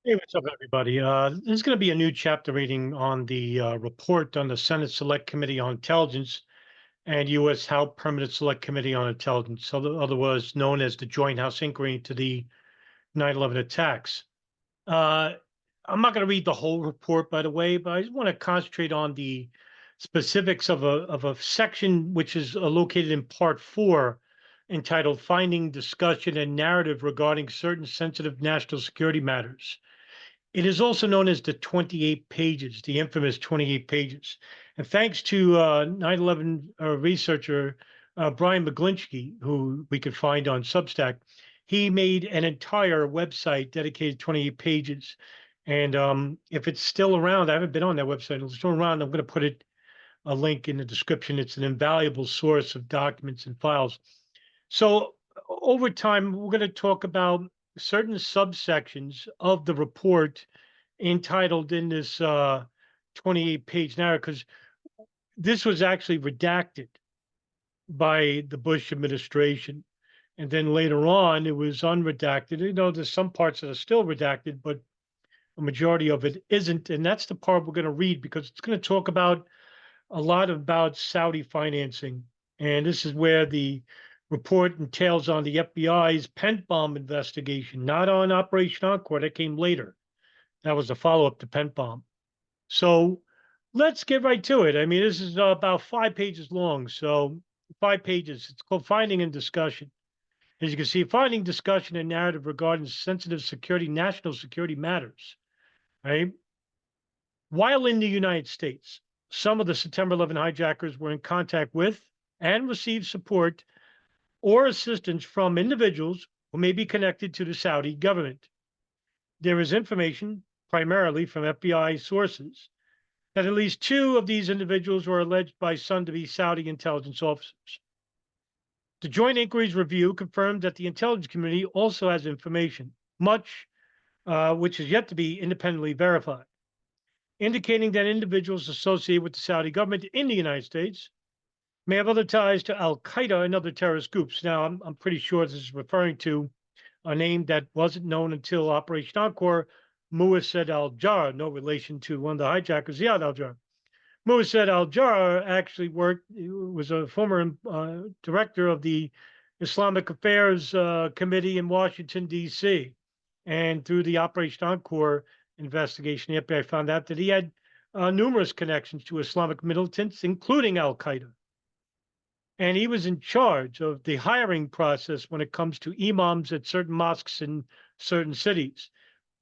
Hey, what's up, everybody? This is going to be a new chapter reading on the report on the Senate Select Committee on Intelligence and U.S. House Permanent Select Committee on Intelligence, otherwise known as the Joint House Inquiry into the 9/11 attacks. Uh, I'm not going to read the whole report, by the way, but I just want to concentrate on the specifics of a section which is located in Part 4, entitled "Finding, Discussion, and Narrative Regarding Certain Sensitive National Security Matters." It is also known as the 28 pages, the infamous 28 pages. And thanks to 9/11 researcher Brian McGlinchey, who we could find on Substack, he made an entire website dedicated to 28 pages. And if it's still around, I haven't been on that website. If it's still around, I'm going to put a link in the description. It's an invaluable source of documents and files. So over time, we're going to talk about certain subsections of the report entitled in this 28-page narrative, because this was actually redacted by the Bush administration. And then later on, it was unredacted. There's some parts that are still redacted, but a majority of it isn't. And that's the part we're going to read because it's going to talk about a lot about Saudi financing. And this is where the report entails on the FBI's Pent Bomb investigation, not on Operation Encore. That came later. That was a follow up to Pent Bomb. So let's get right to it. I mean, this is about 5 pages long. So 5 pages. It's called Finding and Discussion. As you can see, finding, discussion, and narrative regarding sensitive security, national security matters, right? While in the United States, some of the September 11 hijackers were in contact with and received support or assistance from individuals who may be connected to the Saudi government. There is information, primarily from FBI sources, that at least two of these individuals were alleged by some to be Saudi intelligence officers. The Joint Inquiries Review confirmed that the intelligence community also has information, much which is yet to be independently verified, indicating that individuals associated with the Saudi government in the United States may have other ties to Al Qaeda and other terrorist groups. Now, I'm pretty sure this is referring to a name that wasn't known until Operation Encore, Muassad al-Jar, no relation to one of the hijackers, Ziad al-Jar. Muassad al-Jar actually was a former director of the Islamic Affairs Committee in Washington, D.C. And through the Operation Encore investigation, the FBI found out that he had numerous connections to Islamic militants, including Al Qaeda. And he was in charge of the hiring process when it comes to imams at certain mosques in certain cities.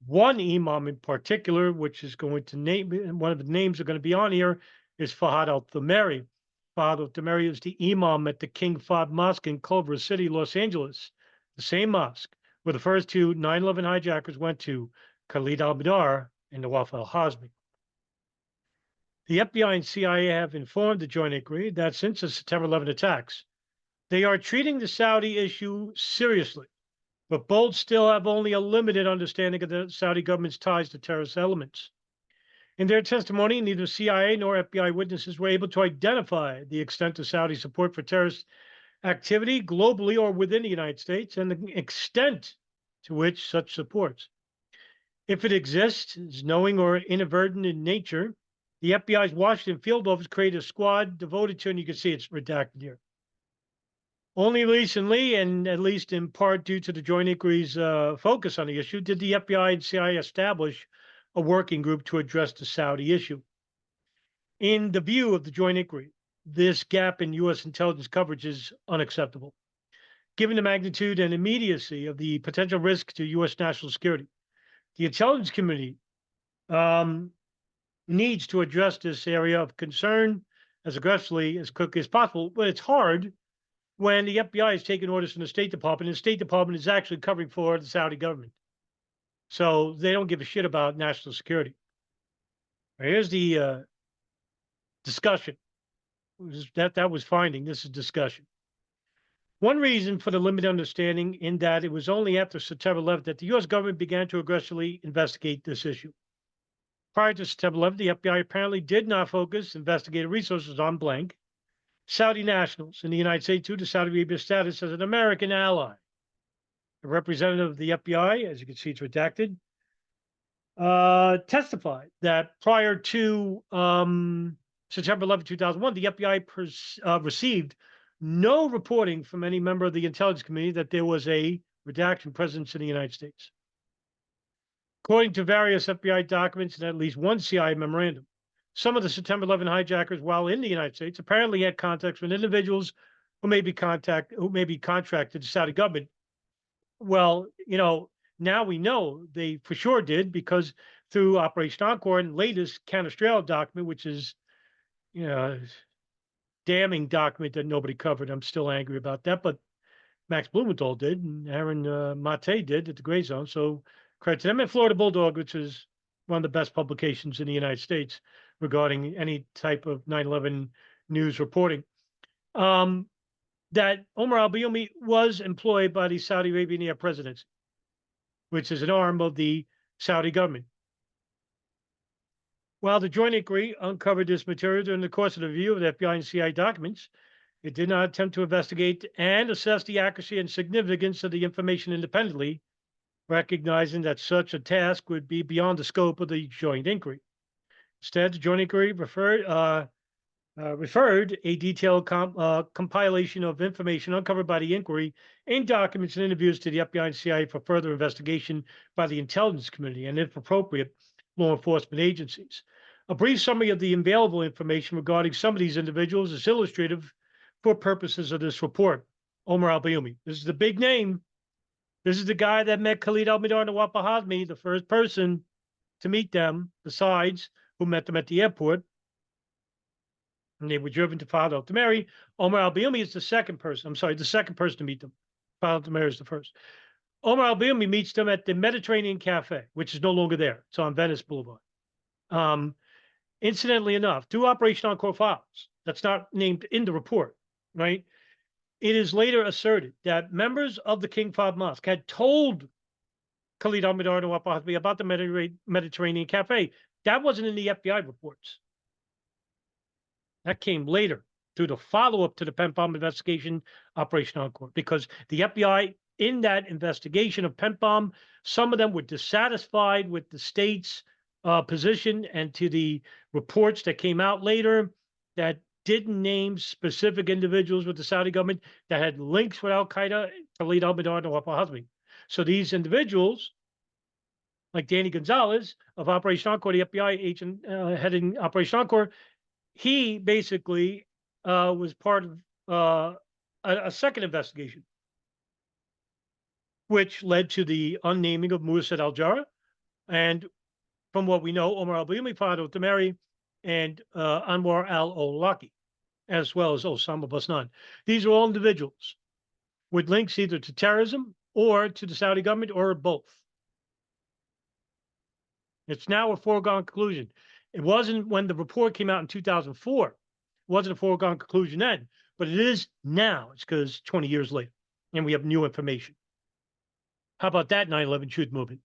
One imam in particular, which is going to name one of the names are going to be on here, is Fahad Al Thumeri. Fahad Al Thumeri is the imam at the King Fahd Mosque in Culver City, Los Angeles, the same mosque where the first two 9/11 hijackers went to, Khalid Al Mihdhar and Nawaf Al Hazmi. The FBI and CIA have informed the Joint Inquiry that since the September 11 attacks, they are treating the Saudi issue seriously, but both still have only a limited understanding of the Saudi government's ties to terrorist elements. In their testimony, neither CIA nor FBI witnesses were able to identify the extent of Saudi support for terrorist activity globally or within the United States and the extent to which such support, if it exists, is knowing or inadvertent in nature. The FBI's Washington field office created a squad devoted to, and you can see it's redacted here. Only recently, and at least in part due to the Joint Inquiry's focus on the issue, did the FBI and CIA establish a working group to address the Saudi issue. In the view of the Joint Inquiry, this gap in U.S. intelligence coverage is unacceptable. Given the magnitude and immediacy of the potential risk to U.S. national security, the intelligence community needs to address this area of concern as aggressively as quickly as possible. But it's hard when the FBI is taking orders from the State Department, and the State Department is actually covering for the Saudi government. So they don't give a shit about national security. Here's the discussion. That was finding. This is discussion. One reason for the limited understanding in that it was only after September 11th that the U.S. government began to aggressively investigate this issue. Prior to September 11th, the FBI apparently did not focus investigative resources on blank Saudi nationals in the United States due to Saudi Arabia's status as an American ally. A representative of the FBI, as you can see, it's redacted, testified that prior to September 11, 2001, the FBI received no reporting from any member of the intelligence community that there was a redaction presence in the United States. According to various FBI documents and at least one CIA memorandum, some of the September 11 hijackers, while in the United States, apparently had contacts with individuals who may be contracted to the Saudi government. Well, now we know they for sure did, because through Operation Encore and latest Canestraro document, which is, damning document that nobody covered. I'm still angry about that, but Max Blumenthal did, and Aaron Mate did at the Gray Zone. So credit to them, and Florida Bulldog, which is one of the best publications in the United States regarding any type of 9/11 news reporting. That Omar al-Bayoumi was employed by the Saudi Arabian Air Presidency, which is an arm of the Saudi government. While the joint inquiry uncovered this material during the course of the review of the FBI and CIA documents, it did not attempt to investigate and assess the accuracy and significance of the information independently, recognizing that such a task would be beyond the scope of the joint inquiry. Instead, the joint inquiry referred a detailed compilation of information uncovered by the inquiry in documents and interviews to the FBI and CIA for further investigation by the intelligence community and, if appropriate, law enforcement agencies. A brief summary of the available information regarding some of these individuals is illustrative for purposes of this report. Omar al-Bayoumi. This is the big name. This is the guy that met Khalid al-Mihdhar and Nawaf al-Hazmi, the first person to meet them, besides who met them at the airport. And they were driven to Fahd al-Tamari. Omar al-Bayoumi is the second person. The second person to meet them. Fahd al-Tamari is the first. Omar al-Bayoumi meets them at the Mediterranean Cafe, which is no longer there. It's on Venice Boulevard. Incidentally enough, through Operation Encore files, that's not named in the report, right? It is later asserted that members of the King Fahd Mosque had told Khalid al-Mihdhar and Nawaf al-Hazmi about the Mediterranean Cafe. That wasn't in the FBI reports. That came later through the follow-up to the PENPOM investigation, Operation Encore, because the FBI, in that investigation of PENPOM, some of them were dissatisfied with the state's position and to the reports that came out later that didn't name specific individuals with the Saudi government that had links with al-Qaeda, Khalid al-Mihdhar and Nawaf al-Hazmi. So these individuals, like Danny Gonzalez of Operation Encore, the FBI agent heading Operation Encore, he basically was part of a second investigation, which led to the unnaming of Mursid al-Jarrah, and from what we know, Omar al-Bayoumi, Fahd al-Tamari, and Anwar al-Awlaki, as well as Osama Basnan. These are all individuals with links either to terrorism or to the Saudi government or both. It's now a foregone conclusion. It wasn't when the report came out in 2004. It wasn't a foregone conclusion then, but it is now. It's because 20 years later, and we have new information. How about that 9/11 Truth Movement?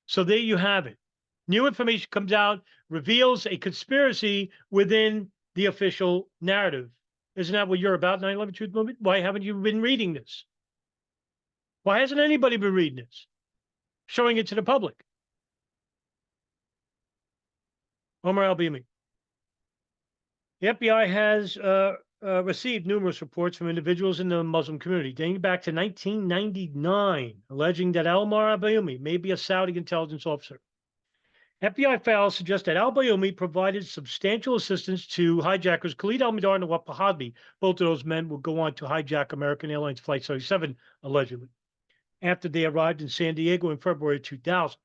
So there you have it. New information comes out, reveals a conspiracy within the official narrative. Isn't that what you're about, 9/11 Truth Movement? Why haven't you been reading this? Why hasn't anybody been reading this? Showing it to the public. Omar al-Bayoumi. The FBI has received numerous reports from individuals in the Muslim community dating back to 1999, alleging that Omar al-Bayoumi may be a Saudi intelligence officer. FBI files suggest that al-Bayoumi provided substantial assistance to hijackers Khalid al-Mihdhar and Nawaf al-Hazmi. Both of those men would go on to hijack American Airlines Flight 77, allegedly, after they arrived in San Diego in February 2000.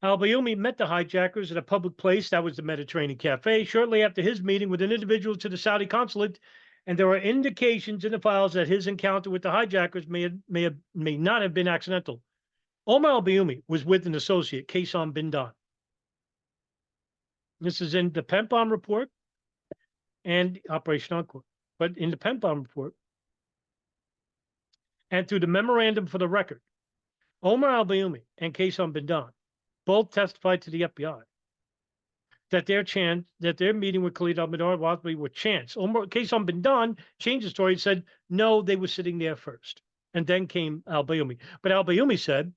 Al-Bayoumi met the hijackers at a public place, that was the Mediterranean Cafe, shortly after his meeting with an individual to the Saudi consulate, and there are indications in the files that his encounter with the hijackers may not have been accidental. Omar al-Bayoumi was with an associate, Kaysan bin Dan. This is in the PENPOM report and Operation Encore, but in the PENPOM report and through the memorandum for the record, Omar al-Bayoumi and Kaysan bin Dan both testified to the FBI that their meeting with Khalid al-Mihdhar and Nawaf were chance. Kaysan bin Dan changed the story and said, no, they were sitting there first. And then came al-Bayoumi. But al-Bayoumi said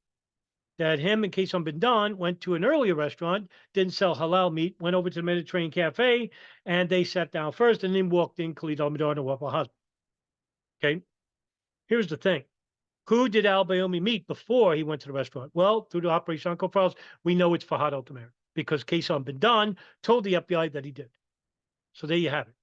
that him and Kaysan bin Don went to an earlier restaurant, didn't sell halal meat, went over to the Mediterranean Cafe, and they sat down first, and then walked in Khalid al-Mihdhar and Wafa Hasbi. Okay, here's the thing. Who did al-Bayoumi meet before he went to the restaurant? Well, through the Operation Encore files, we know it's Fahad al-Tamari because Kaysan bin Don told the FBI that he did. So there you have it.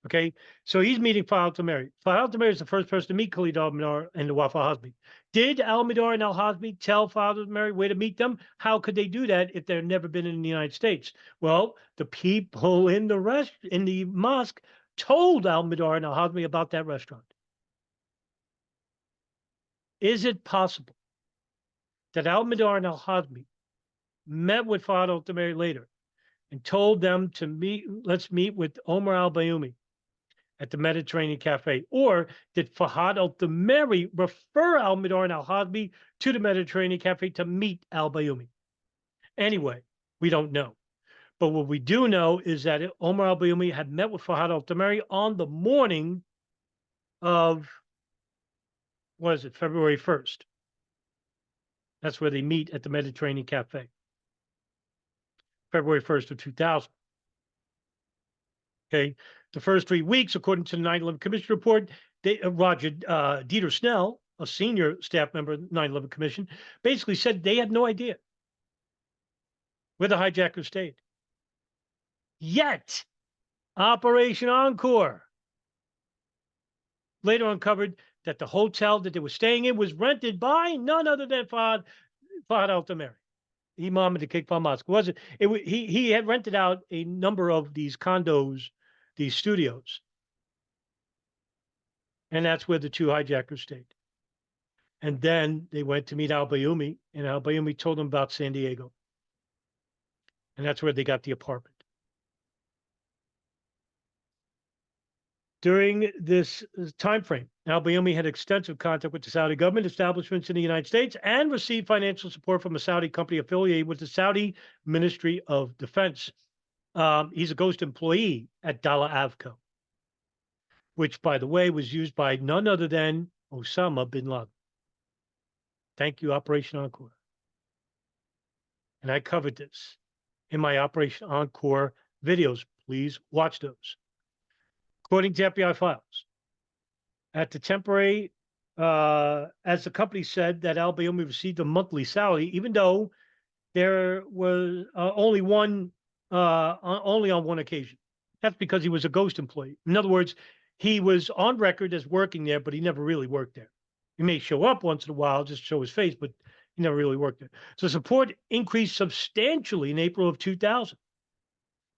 Okay, so he's meeting Fahad al-Tamari. Fahad al-Tamari is the first person to meet Khalid al-Mihdhar and Wafa Hasbi. Did al-Mihdhar and al-Hasbi tell Fahad al-Tamari where to meet them? How could they do that if they've never been in the United States? Well, the people in the mosque told al-Mihdhar and al-Hasbi about that restaurant. Is it possible that al-Mihdhar and al-Hasbi met with Fahad al-Tamari later and told them to meet, let's meet with Omar al-Bayoumi at the Mediterranean Cafe? Or did Fahad al-Tamari refer al-Mihdhar and al-Hasbi to the Mediterranean Cafe to meet al-Bayoumi? Anyway, we don't know. But what we do know is that Omar al-Bayoumi had met with Fahad al-Tamari on the morning of, what is it, February 1st. That's where they meet at the Mediterranean Cafe. February 1st of 2000. Okay, the first 3 weeks, according to the 9/11 Commission report, Roger Dieter Snell, a senior staff member of the 9/11 Commission, basically said they had no idea where the hijackers stayed. Yet, Operation Encore later uncovered that the hotel that they were staying in was rented by none other than Fahad al-Tamari, Imam of the Kickball Mosque. He had rented out a number of these condos, these studios. And that's where the 2 hijackers stayed. And then they went to meet al-Bayoumi, and al-Bayoumi told them about San Diego. And that's where they got the apartment. During this time frame, al-Bayoumi had extensive contact with the Saudi government, establishments in the United States, and received financial support from a Saudi company affiliated with the Saudi Ministry of Defense. He's a ghost employee at Dala Avco, which, by the way, was used by none other than Osama bin Laden. Thank you, Operation Encore. And I covered this in my Operation Encore videos. Please watch those. According to FBI files, at the temporary, as the company said, that al-Bayoumi received a monthly salary, even though there was only on one occasion. That's because he was a ghost employee. In other words, he was on record as working there, but he never really worked there. He may show up once in a while, just show his face, but he never really worked there. So support increased substantially in April of 2000.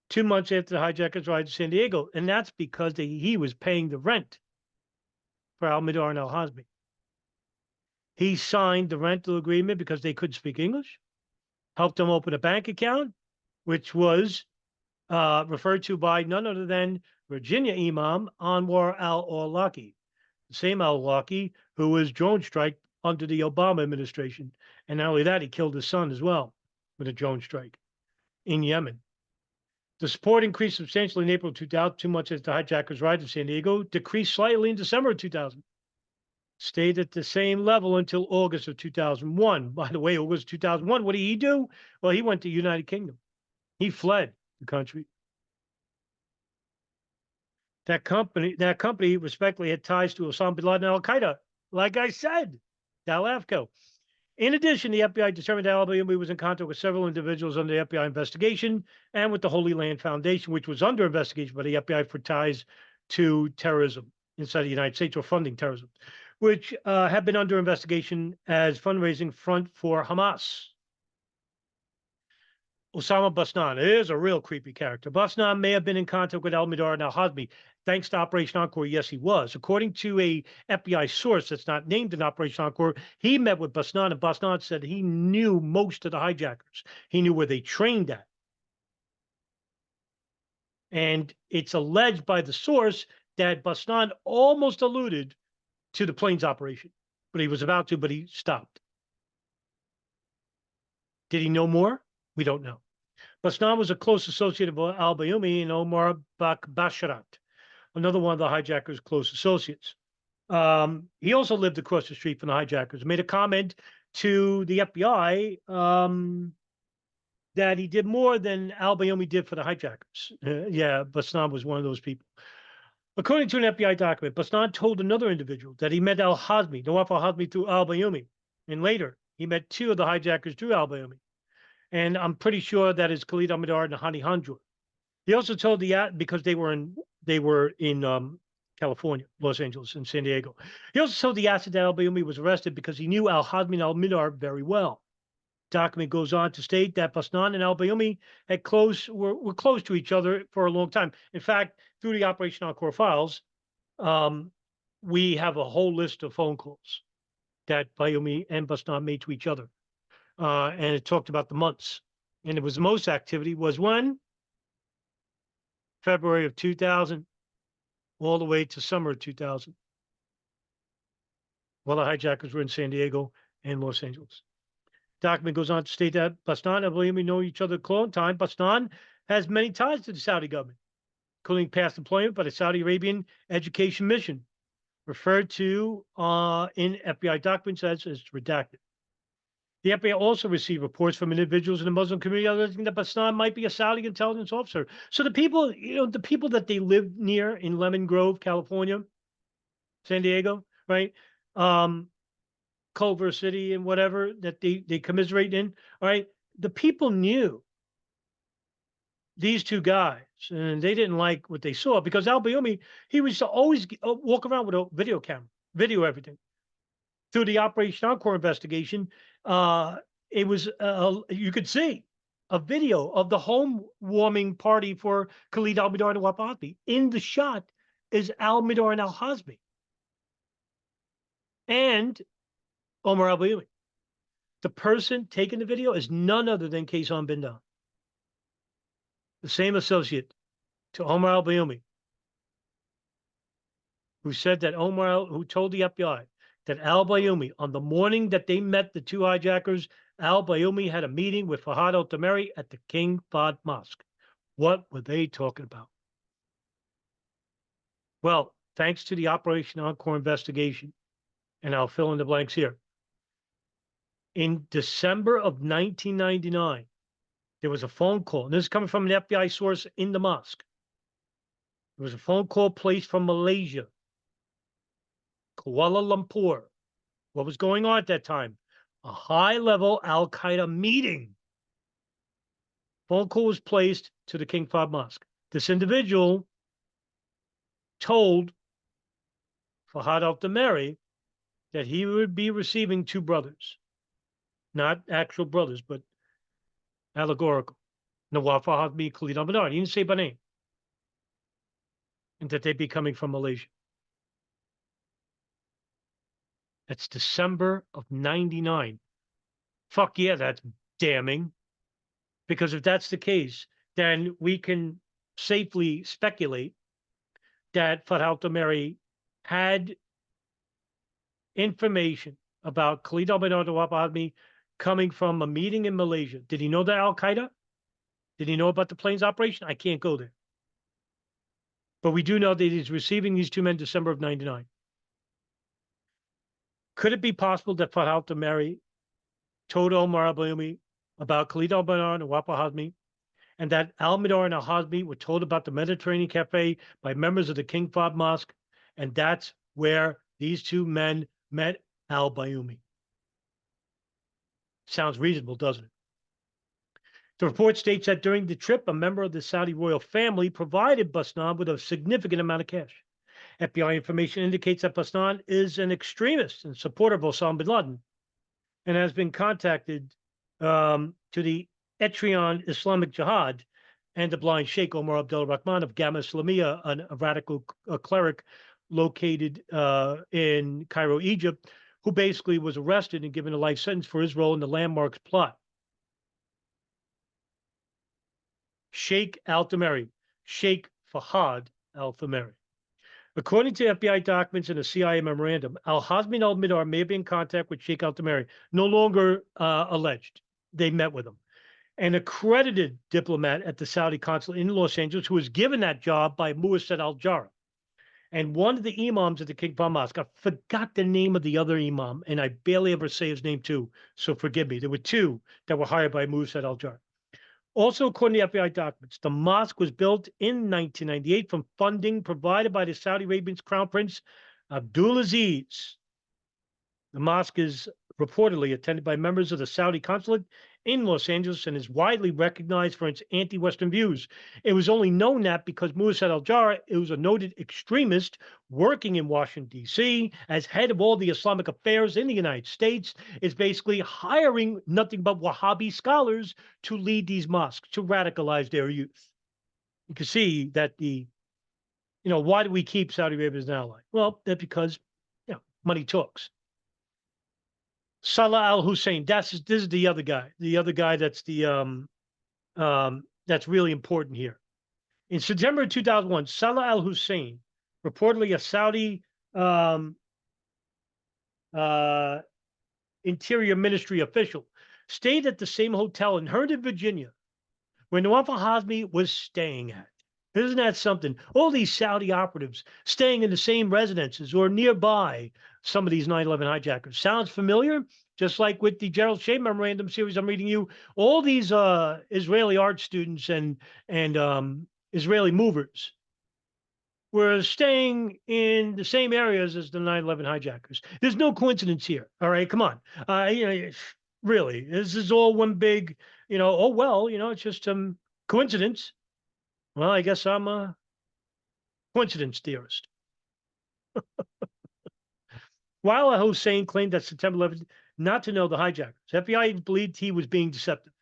2 months after the hijackers arrived to San Diego, and that's because he was paying the rent for al-Mihdhar and al-Hasbi. He signed the rental agreement because they couldn't speak English, helped them open a bank account, which was referred to by none other than Virginia Imam Anwar al-Awlaki, the same al-Awlaki who was drone strike under the Obama administration. And not only that, he killed his son as well with a drone strike in Yemen. The support increased substantially in April 2000, 2 months after the hijackers arrived in San Diego, decreased slightly in December of 2000. Stayed at the same level until August of 2001. By the way, August 2001, what did he do? Well, he went to the United Kingdom. He fled the country. That company respectively had ties to Osama bin Laden and Al-Qaeda. Like I said, Dal Avco. In addition, the FBI determined that al-Bayoumi was in contact with several individuals under the FBI investigation and with the Holy Land Foundation, which was under investigation by the FBI for ties to terrorism inside the United States or funding terrorism, which had been under investigation as fundraising front for Hamas. Osama Basnan is a real creepy character. Basnan may have been in contact with al-Mihdhar and al-Hasbi. Thanks to Operation Encore, yes, he was. According to a FBI source that's not named in Operation Encore, he met with Basnan, and Basnan said he knew most of the hijackers. He knew where they trained at. And it's alleged by the source that Basnan almost alluded to the planes operation, but he was about to, but he stopped. Did he know more? We don't know. Basnan was a close associate of al-Bayoumi and Omar Basharat, another one of the hijackers' close associates. He also lived across the street from the hijackers. Made a comment to the FBI that he did more than al-Bayoumi did for the hijackers. Yeah, Basnan was one of those people. According to an FBI document, Basnan told another individual that he met al-Hazmi, Nawaf al-Hazmi, through al-Bayoumi. And later, he met two of the hijackers through al-Bayoumi. And I'm pretty sure that is Khalid al-Mihdhar and Hani Hanjour. He also told because they were in California, Los Angeles, and San Diego. He also told the Assad that al-Bayoumi was arrested because he knew al-Hazmi and al-Mihdhar very well. Document goes on to state that Basnan and al-Bayoumi were close to each other for a long time. In fact, through the Operation Encore files, we have a whole list of phone calls that Bayoumi and Basnan made to each other. And it talked about the months. And it was the most activity was when? February of 2000, all the way to summer of 2000. While the hijackers were in San Diego and Los Angeles. Document goes on to state that Basnan and Bayoumi know each other a long time. Basnan has many ties to the Saudi government, including past employment by the Saudi Arabian Education Mission, referred to in FBI documents as redacted. The FBI also received reports from individuals in the Muslim community alleging that Basnan might be a Saudi intelligence officer. So the people, the people that they live near in Lemon Grove, California, San Diego, right? Culver City and whatever that they commiserate in, all right? The people knew these two guys, and they didn't like what they saw because al-Bayoumi, he was to always walk around with a video camera, video everything. Through the Operation Encore investigation, it was you could see a video of the home warming party for Khalid al-Mihdhar and Nawaf al-Hazmi. In the shot is al-Mihdhar and al-Hazmi. And Omar al-Bayoumi. The person taking the video is none other than Kaysan Bindan, the same associate to Omar al-Bayoumi, who said that who told the FBI that al-Bayoumi, on the morning that they met the two hijackers, al-Bayoumi had a meeting with Fahad al-Tamari at the King Fahd Mosque. What were they talking about? Well, thanks to the Operation Encore investigation, and I'll fill in the blanks here. In December of 1999, there was a phone call, and this is coming from an FBI source in the mosque. There was a phone call placed from Malaysia, Kuala Lumpur. What was going on at that time? A high-level al-Qaeda meeting. Phone call was placed to the King Fahd Mosque. This individual told Fahad al-Tamari that he would be receiving two brothers. Not actual brothers, but allegorical. Nawaf al-Hazmi, Khalid al-Mihdhar. He didn't say by name. And that they'd be coming from Malaysia. That's December of 99. Fuck yeah, that's damning. Because if that's the case, then we can safely speculate that Fahad al-Tamari had information about Khalid al-Mihdhar and Nawaf al-Hazmi coming from a meeting in Malaysia. Did he know that al-Qaeda? Did he know about the planes operation? I can't go there. But we do know that he's receiving these two men December of 99. Could it be possible that Fahad al-Tamari told Omar al-Bayoumi about Khalid al-Mihdhar and Nawaf al-Hazmi, and that al-Mihdhar and al-Hazmi were told about the Mediterranean Cafe by members of the King Fahd Mosque, and that's where these two men met al-Bayoumi? Sounds reasonable, doesn't it? The report states that during the trip, a member of the Saudi royal family provided Basnan with a significant amount of cash. FBI information indicates that Basnan is an extremist and supporter of Osama bin Laden and has been contacted to the Etrian Islamic Jihad and the blind Sheikh Omar Abdul Rahman of Gamma Islamiyah, a radical cleric located in Cairo, Egypt, who basically was arrested and given a life sentence for his role in the Landmarks plot. Sheikh al-Tamari, Sheikh Fahad al-Tamari. According to FBI documents and a CIA memorandum, al-Hazmi and al-Mihdhar may have been in contact with Sheikh al-Tamari, no longer alleged. They met with him. An accredited diplomat at the Saudi consulate in Los Angeles who was given that job by Muassad al-Jarrah. And one of the imams at the King Fahd Mosque, I forgot the name of the other imam, and I barely ever say his name too, so forgive me. There were two that were hired by Musa al-Jar. Also, according to FBI documents, the mosque was built in 1998 from funding provided by the Saudi Arabian's Crown Prince Abdulaziz. The mosque is reportedly attended by members of the Saudi consulate in Los Angeles and is widely recognized for its anti-Western views. It was only known that because Musa al-Jar was a noted extremist working in Washington, D.C., as head of all the Islamic affairs in the United States, is basically hiring nothing but Wahhabi scholars to lead these mosques, to radicalize their youth. You can see that why do we keep Saudi Arabia as an ally? Well, that's because, money talks. Salah al-Hussein, this is the other guy. The other guy that's that's really important here. In September of 2001, Salah al-Hussein, reportedly a Saudi Interior Ministry official, stayed at the same hotel in Herndon, Virginia, where Nawaf al-Hazmi was staying at. Isn't that something? All these Saudi operatives staying in the same residences or nearby some of these 9/11 hijackers. Sounds familiar? Just like with the Gerald Shea memorandum series I'm reading you, all these Israeli art students and Israeli movers were staying in the same areas as the 9/11 hijackers. There's no coincidence here. All right, come on. Really, this is all one big, oh, well, it's just some coincidence. Well, I guess I'm a coincidence theorist. While Hussein claimed that September 11th not to know the hijackers, FBI believed he was being deceptive.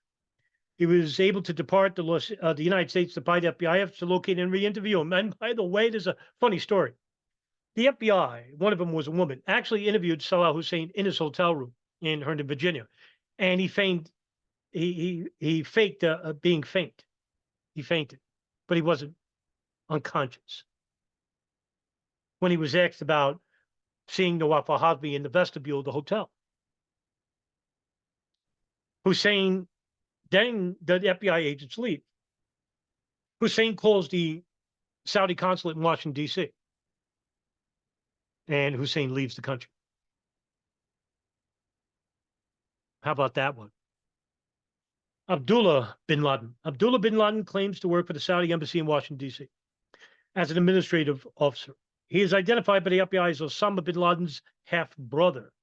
He was able to depart the United States to buy the FBI efforts to locate and re-interview him. And by the way, there's a funny story. The FBI, one of them was a woman, actually interviewed Salah Hussein in his hotel room in Herndon, Virginia, and he faked being faint. He fainted, but he wasn't unconscious. When he was asked about seeing Nawaf al-Hazmi in the vestibule of the hotel, Hussein, then the FBI agents leave. Hussein calls the Saudi consulate in Washington, D.C., and Hussein leaves the country. How about that one? Abdullah bin Laden. Abdullah bin Laden claims to work for the Saudi embassy in Washington, D.C. as an administrative officer. He is identified by the FBI as Osama bin Laden's half-brother.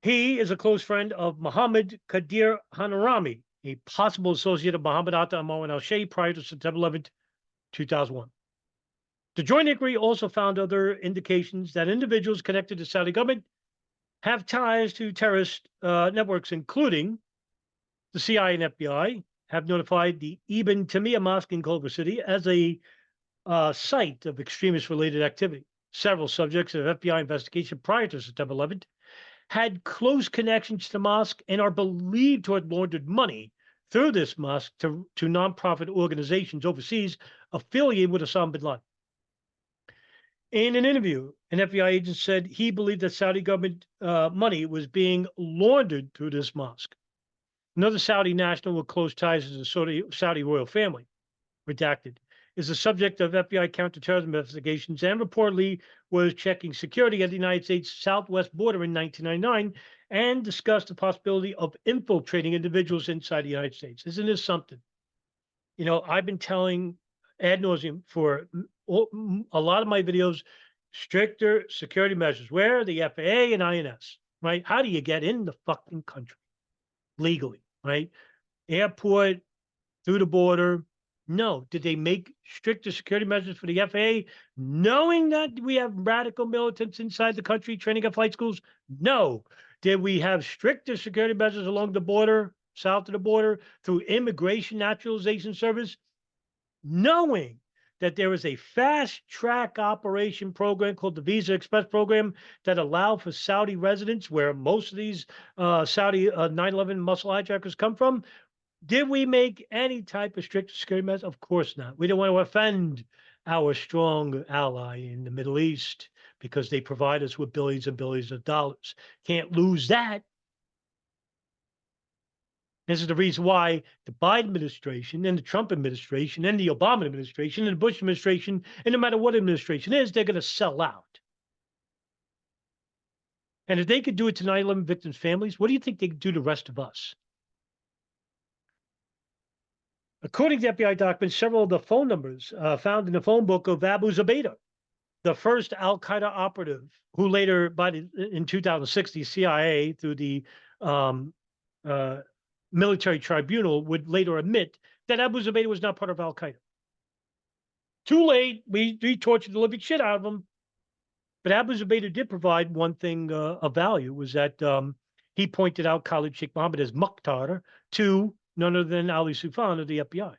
He is a close friend of Mohammed Qadir Hanarami, a possible associate of Mohammed Atta and Marwan al-Sheh prior to September 11th, 2001. The joint inquiry also found other indications that individuals connected to the Saudi government have ties to terrorist networks, including the CIA and FBI have notified the Ibn Taymiyyah Mosque in Culver City as a site of extremist-related activity. Several subjects of FBI investigation prior to September 11th had close connections to the mosque and are believed to have laundered money through this mosque to nonprofit organizations overseas affiliated with Osama bin Laden. In an interview, an FBI agent said he believed that Saudi government money was being laundered through this mosque. Another Saudi national with close ties to the Saudi royal family, redacted, is the subject of FBI counterterrorism investigations and reportedly was checking security at the United States southwest border in 1999 and discussed the possibility of infiltrating individuals inside the United States. Isn't this something? I've been telling ad nauseum for a lot of my videos, stricter security measures. Where are the FAA and INS, right? How do you get in the fucking country legally, right? Airport, through the border. No. Did they make stricter security measures for the FAA, knowing that we have radical militants inside the country training at flight schools? No. Did we have stricter security measures along the border, south of the border, through Immigration Naturalization Service, knowing that there is a fast-track operation program called the Visa Express program that allow for Saudi residents, where most of these Saudi 9/11 muscle hijackers come from? Did we make any type of strict security measures? Of course not. We don't want to offend our strong ally in the Middle East because they provide us with billions and billions of dollars. Can't lose that. This is the reason why the Biden administration and the Trump administration and the Obama administration and the Bush administration, and no matter what administration is, they're going to sell out. And if they could do it to 9/11 victims' families, what do you think they could do to the rest of us? According to FBI documents, several of the phone numbers found in the phone book of Abu Zubaydah, the first Al Qaeda operative, who later, in 2006, the CIA, through the military tribunal, would later admit that Abu Zubaydah was not part of Al Qaeda. Too late, we tortured the living shit out of him. But Abu Zubaydah did provide one thing of value, was that he pointed out Khalid Sheikh Mohammed as Mukhtar to none other than Ali Soufan of the FBI.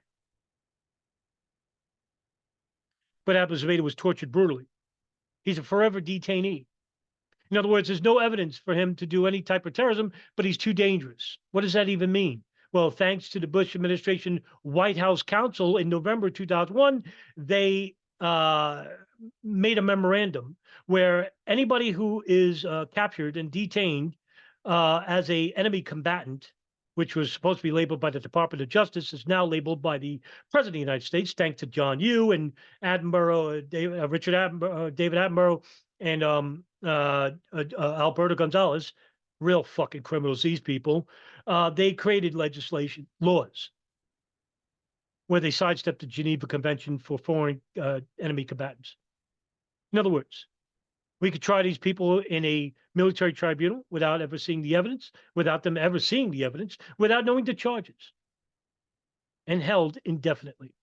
But Abu Zubaydah was tortured brutally. He's a forever detainee. In other words, there's no evidence for him to do any type of terrorism, but he's too dangerous. What does that even mean? Well, thanks to the Bush administration White House counsel in November 2001, they made a memorandum where anybody who is captured and detained as a enemy combatant, which was supposed to be labeled by the Department of Justice, is now labeled by the President of the United States, thanks to John Yoo and David Attenborough, and Alberto Gonzalez, real fucking criminals, these people. They created legislation, laws, where they sidestepped the Geneva Convention for foreign enemy combatants. In other words, we could try these people in a military tribunal without ever seeing the evidence, without them ever seeing the evidence, without knowing the charges, and held indefinitely.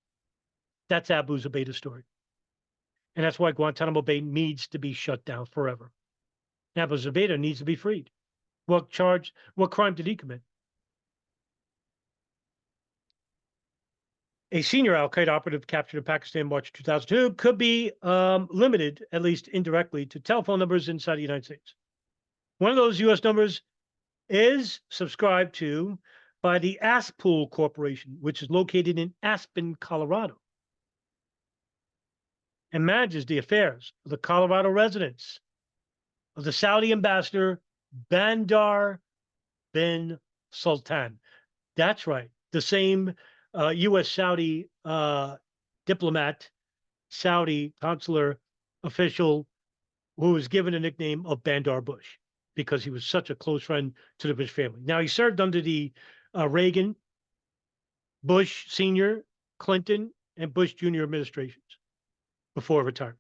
That's Abu Zubaydah's story. And that's why Guantanamo Bay needs to be shut down forever. Abu Zubaydah needs to be freed. What crime did he commit? A senior Al Qaeda operative captured in Pakistan in March 2002 could be limited, at least indirectly, to telephone numbers inside the United States. One of those U.S. numbers is subscribed to by the Aspool Corporation, which is located in Aspen, Colorado, and manages the affairs of the Colorado residents of the Saudi ambassador Bandar bin Sultan. That's right, the same U.S. Saudi diplomat, Saudi consular official, who was given a nickname of Bandar Bush because he was such a close friend to the Bush family. Now, he served under the Reagan, Bush Sr., Clinton, and Bush Jr. administrations before retirement.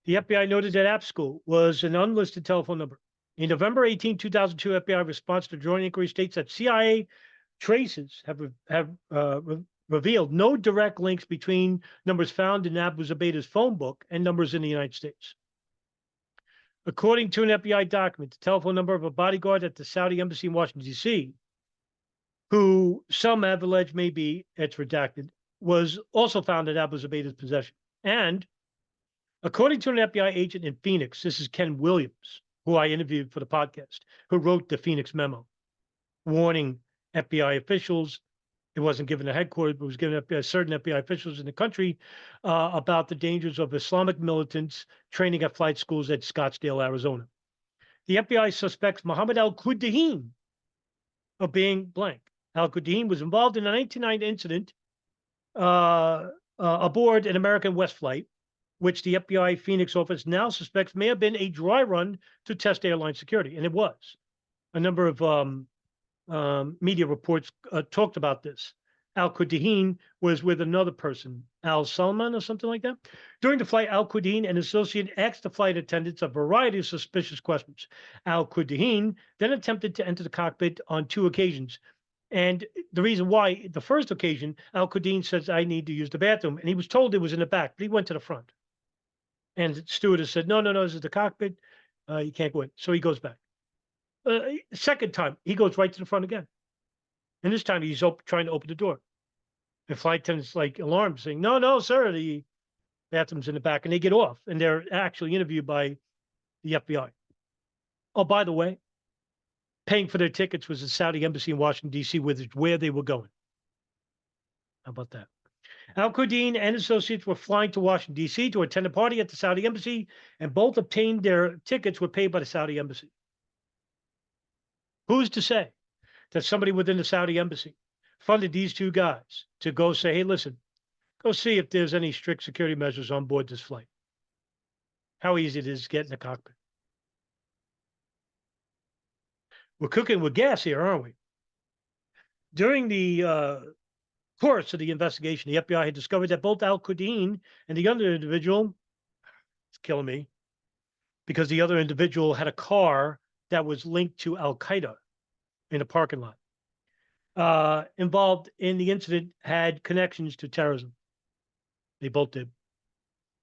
The FBI noted that Aspool was an unlisted telephone number. In November 18, 2002, FBI response to joint inquiry states that CIA traces have revealed no direct links between numbers found in Abu Zubaydah's phone book and numbers in the United States. According to an FBI document, the telephone number of a bodyguard at the Saudi embassy in Washington, D.C., who some have alleged it's redacted, was also found in Abu Zubaydah's possession. And according to an FBI agent in Phoenix, this is Ken Williams, who I interviewed for the podcast, who wrote the Phoenix memo, warning FBI officials. It wasn't given to headquarters, but it was given to certain FBI officials in the country about the dangers of Islamic militants training at flight schools at Scottsdale, Arizona. The FBI suspects Mohammed al-Quddahin of being blank. Al-Quddahin was involved in a 1990 incident aboard an American West flight, which the FBI Phoenix office now suspects may have been a dry run to test airline security. And it was. A number of media reports talked about this. Al-Quddahin was with another person, Al Salman or something like that. During the flight, Al-Quddahin and an associate asked the flight attendants a variety of suspicious questions. Al-Quddahin then attempted to enter the cockpit on 2 occasions. And the reason why, the first occasion, Al-Quddahin says, I need to use the bathroom. And he was told it was in the back, but he went to the front. And the stewardess said, no, this is the cockpit. You can't go in. So he goes back. Second time, he goes right to the front again. And this time he's trying to open the door. The flight attendant's like alarmed, saying, no, sir, the bathroom's in the back. And they get off. And they're actually interviewed by the FBI. Oh, by the way, paying for their tickets was the Saudi embassy in Washington, D.C., where they were going. How about that? Al-Quddahin and associates were flying to Washington, D.C. to attend a party at the Saudi embassy, and both obtained their tickets were paid by the Saudi embassy. Who's to say that somebody within the Saudi embassy funded these two guys to go say, hey, listen, go see if there's any strict security measures on board this flight. How easy it is to get in the cockpit. We're cooking with gas here, aren't we? During the course of the investigation, the FBI had discovered that both Al-Qudin and the other individual, it's killing me, because the other individual had a car that was linked to Al-Qaeda in a parking lot. Involved in the incident had connections to terrorism. They both did.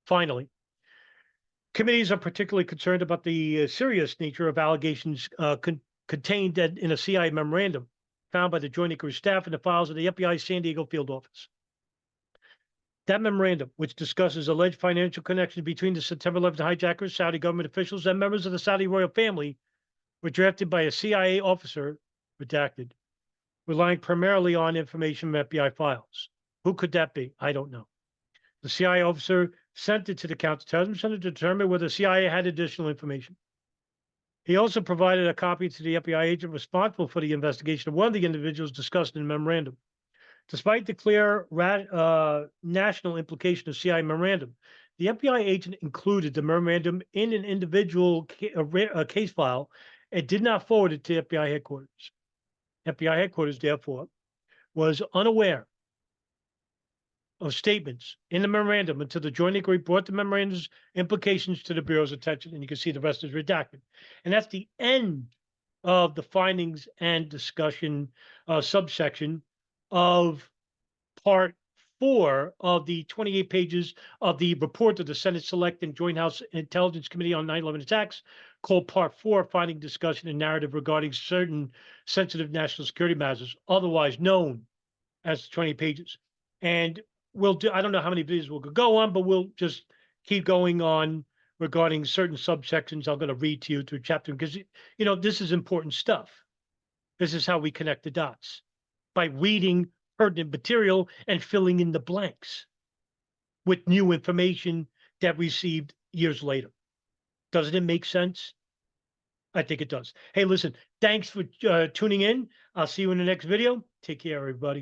Finally, committees are particularly concerned about the serious nature of allegations contained in a CIA memorandum found by the Joint Inquiry staff in the files of the FBI San Diego field office. That memorandum, which discusses alleged financial connections between the September 11th hijackers, Saudi government officials, and members of the Saudi royal family, were drafted by a CIA officer, redacted, relying primarily on information from FBI files. Who could that be? I don't know. The CIA officer sent it to the Counterterrorism Center to determine whether the CIA had additional information. He also provided a copy to the FBI agent responsible for the investigation of one of the individuals discussed in the memorandum. Despite the clear national implication of CIA memorandum, the FBI agent included the memorandum in an individual case file and did not forward it to FBI headquarters. FBI headquarters, therefore, was unaware of statements in the memorandum until the Joint Inquiry brought the memorandum's implications to the Bureau's attention, and you can see the rest is redacted. And that's the end of the findings and discussion subsection of Part 4 of the 28 pages of the report of the Senate Select and Joint House Intelligence Committee on 9/11 attacks, called Part 4, Finding, Discussion, and Narrative Regarding Certain Sensitive National Security Matters, otherwise known as 20 pages. And we'll do, I don't know how many videos we'll go on, but we'll just keep going on regarding certain subsections. I'm going to read to you through chapter, because, you know, this is important stuff. This is how we connect the dots, by reading pertinent material and filling in the blanks with new information that we received years later. Doesn't it make sense? I think it does. Hey, listen, thanks for tuning in. I'll see you in the next video. Take care, everybody.